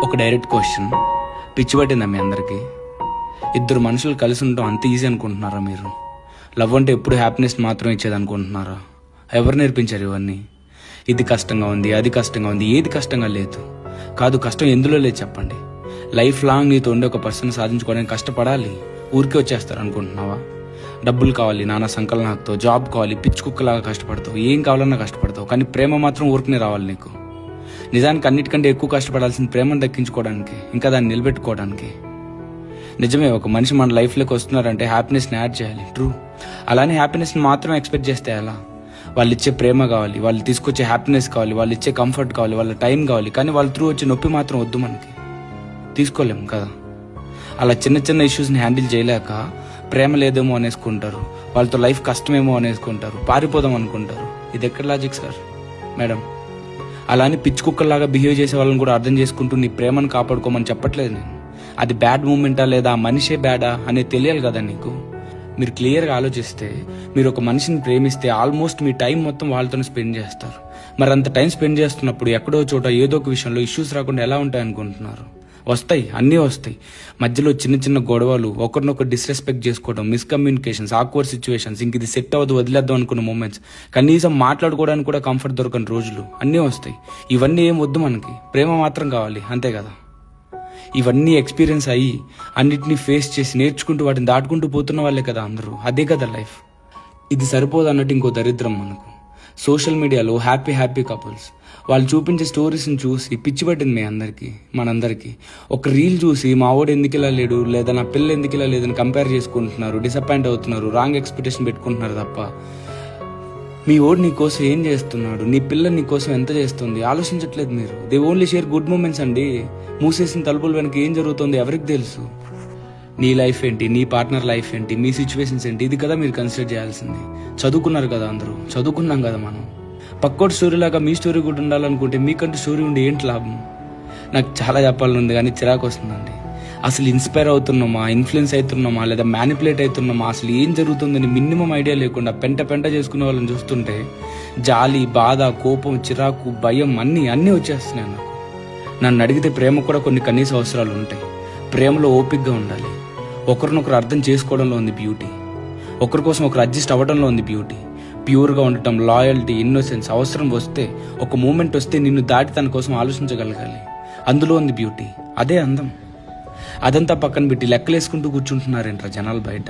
ఒక direct question, పిచ్చి పట్టిందా మీ అందరికీ? ఇద్దరు మనుషులు కలిసి ఉండటం అంత ఈజీ అనుకుంటున్నారా మీరు? లవ్ అంటే ఎప్పుడు హ్యాపీనెస్ మాత్రం ఇచ్చేది అనుకుంటున్నారా? ఎవరు నేర్పించారు ఇవన్నీ? ఇది కష్టంగా ఉంది, అది కష్టంగా ఉంది, ఏది కష్టంగా లేదు. కాదు, కష్టం ఎందులో లేదు చెప్పండి. లైఫ్ లాంగ్ నీతో ఉండే ఒక పర్సన్ సాధించుకోవడానికి కష్టపడాలి. ఊరికే వచ్చేస్తారు అనుకుంటున్నావా? డబ్బులు కావాలి, నానా సంకలనాలతో, జాబ్ కావాలి, పిచ్చి కుక్కలాగా కష్టపడతావు, ఏం కావాలన్నా కష్టపడతావు. కానీ ప్రేమ మాత్రం ఊరికనే రావాలి నీకు. నిజానికి అన్నిటికంటే ఎక్కువ కష్టపడాల్సిన ప్రేమను దక్కించుకోవడానికి, ఇంకా దాన్ని నిలబెట్టుకోవడానికి. నిజమే, ఒక మనిషి మన లైఫ్లోకి వస్తున్నారంటే హ్యాపీనెస్ని యాడ్ చేయాలి, ట్రూ. అలానే హ్యాపీనెస్ని మాత్రం ఎక్స్పెక్ట్ చేస్తే ఎలా? వాళ్ళు ఇచ్చే ప్రేమ కావాలి, వాళ్ళు తీసుకొచ్చే హ్యాపీనెస్ కావాలి, వాళ్ళు ఇచ్చే కంఫర్ట్ కావాలి, వాళ్ళ టైం కావాలి. కానీ వాళ్ళ త్రూ వచ్చే నొప్పి మాత్రం వద్దు, మనకి తీసుకోలేము కదా. అలా చిన్న చిన్న ఇష్యూస్ని హ్యాండిల్ చేయలేక ప్రేమ లేదేమో అనేసుకుంటారు, వాళ్ళతో లైఫ్ కష్టమేమో అనేసుకుంటారు, పారిపోదాం అనుకుంటారు. ఇది ఎక్కడ లాజిక్ సార్, మేడం? అలానే పిచ్చి కుక్కల్లాగా బిహేవ్ చేసే వాళ్ళని కూడా అర్థం చేసుకుంటూ నీ ప్రేమను కాపాడుకోమని చెప్పట్లేదు నేను. అది బ్యాడ్ మూమెంటా లేదా ఆ మనిషే బ్యాడా అనేది తెలియాలి కదా నీకు. మీరు క్లియర్గా ఆలోచిస్తే, మీరు ఒక మనిషిని ప్రేమిస్తే ఆల్మోస్ట్ మీ టైం మొత్తం వాళ్ళతోనే స్పెండ్ చేస్తారు. మరి అంత టైం స్పెండ్ చేస్తున్నప్పుడు ఎక్కడో చోట ఏదో ఒక విషయంలో ఇష్యూస్ రాకుండా ఎలా ఉంటాయి అనుకుంటున్నారు? వస్తాయి, అన్నీ వస్తాయి. మధ్యలో చిన్న చిన్న గొడవలు, ఒకరినొకరు డిస్రెస్పెక్ట్ చేసుకోవడం, మిస్కమ్యూనికేషన్స్, ఆక్వర్డ్ సిచ్యువేషన్స్, ఇంక ఇది సెట్ అవ్వదు వదిలేద్దాం అనుకున్న మూమెంట్స్, కనీసం మాట్లాడుకోవడానికి కూడా కంఫర్ట్ దొరకని రోజులు అన్నీ వస్తాయి. ఇవన్నీ ఏం వద్దు మనకి, ప్రేమ మాత్రం కావాలి, అంతే కదా. ఇవన్నీ ఎక్స్పీరియన్స్ అయ్యి అన్నిటినీ ఫేస్ చేసి నేర్చుకుంటూ వాటిని దాటుకుంటూ పోతున్న వాళ్ళే కదా అందరూ. అదే కదా లైఫ్. ఇది సరిపోదు అన్నట్టు ఇంకో దరిద్రం మనకు. సోషల్ మీడియాలో హ్యాపీ కపుల్స్, వాళ్ళు చూపించే స్టోరీస్ని చూసి పిచ్చి పట్టింది మీ అందరికీ, మనందరికీ. ఒక రీల్ చూసి మా వాడు ఎందుకు ఇలా లేడు, లేదా నా పిల్ల ఎందుకు ఇలా లేదని కంపేర్ చేసుకుంటున్నారు, డిసప్పాయింట్ అవుతున్నారు, రాంగ్ ఎక్స్పెక్టేషన్ పెట్టుకుంటున్నారు తప్ప మీ వాడు నీ కోసం ఏం చేస్తున్నాడు, నీ పిల్ల నీ కోసం ఎంత చేస్తుంది ఆలోచించట్లేదు మీరు. They only share good moments అండి. మూసేసిన తలుపుల వెనక ఏం జరుగుతుందో ఎవరికి తెలుసు? నీ లైఫ్ ఏంటి, నీ పార్ట్నర్ లైఫ్ ఏంటి, మీ సిచ్యువేషన్స్ ఏంటి, ఇది కదా మీరు కన్సిడర్ చేయాల్సింది. చదువుకున్నారు కదా అందరూ, చదువుకున్నాం కదా మనం. పక్కోటి స్టోరీ లాగా మీ స్టోరీ కూడా ఉండాలనుకుంటే మీకంటూ స్టోరీ ఉండి ఏంటి లాభం? నాకు చాలా చెప్పాలని ఉంది కానీ చిరాకు వస్తుందండి. అసలు ఇన్స్పైర్ అవుతున్నామా, ఇన్ఫ్లుయెన్స్ అవుతున్నామా, లేదా మ్యానిపులేట్ అవుతున్నామా, అసలు ఏం జరుగుతుందని మినిమం ఐడియా లేకుండా పెంట చేసుకునే వాళ్ళని చూస్తుంటే జాలి, బాధ, కోపం, చిరాకు, భయం అన్నీ వచ్చేస్తున్నాయి నాకు. నన్ను అడిగితే ప్రేమ కూడా కొన్ని కనీస అవసరాలు ఉంటాయి. ప్రేమలో ఓపికగా ఉండాలి. ఒకరినొకరు అర్థం చేసుకోవడంలో ఉంది బ్యూటీ. ఒకరి కోసం ఒకరు అడ్జస్ట్ అవ్వడంలో ఉంది బ్యూటీ. ప్యూర్గా ఉండటం, లాయల్టీ, ఇన్నోసెన్స్, అవసరం వస్తే, ఒక మూమెంట్ వస్తే నిన్ను దాటి తన కోసం ఆలోచించగలగాలి. అందులో ఉంది బ్యూటీ. అదే అందం. అదంతా పక్కన పెట్టి లెక్కలేసుకుంటూ కూర్చుంటున్నారేంట్రా జనాలు బయట.